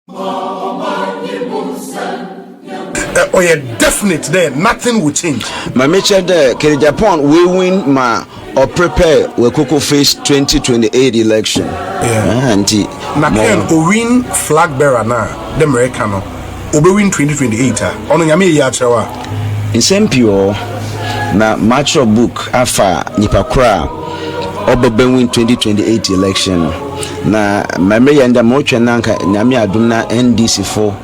Oh yeah, definite there. Nothing will change. My major there, Agyapong we win or prepare we could face 2028 election. Yeah. Auntie. Na can win flag bearer na the Americano. Obe win 2028. Ono nyame ya chewa. In same pure na match of book afa nipakura obe win 2028 election. Na my mayor nda mochwe nanka nyame adum na NDC for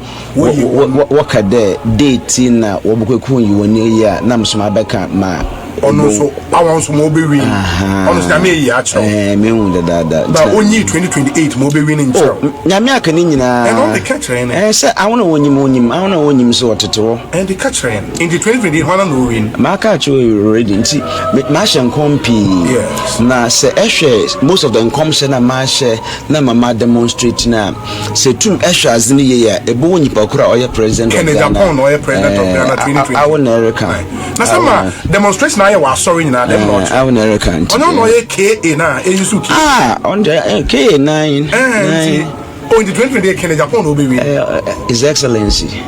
waka there date na wobekweku yiwoni ya na msoma beka ma ono so awon so mo be win ono so nyame ya cho mehu dada ba onyi 2028 mo be win in cho nyame aka ni nyina and on the catcher say I want to wonyim so otetewo and the catcher in the 2028 wana no win ma ka cho already nti ma hye nkompi yes na say ehwe most of the nkomse na ma hye na mama demonstrate na say tum ehwe azini ye ya ebo wonyipa kura oye president of Agyapong no oye president of Ghana 2020 I want America na sama demonstration na ye wa sorry na dem not I want America ono no ye KA na eyisu ki on the K9 in the 2028 Agyapong no be win His Excellency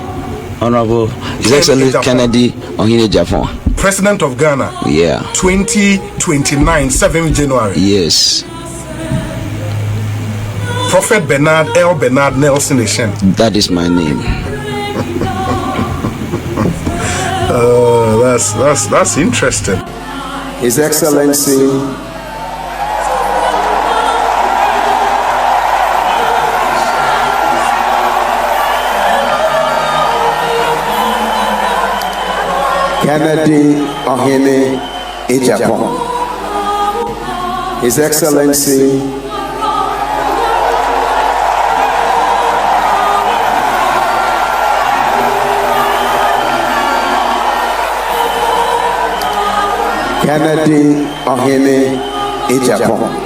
Honorable His Excellency Kennedy Ohene Agyapong President of Ghana 2029 7th January yes Prophet Bernard Elbernard Nelson Eshen. That is my name. That's interesting. His Excellency Kennedy Ohene Agyapong. His Excellency Kennedy Ohene Agyapong.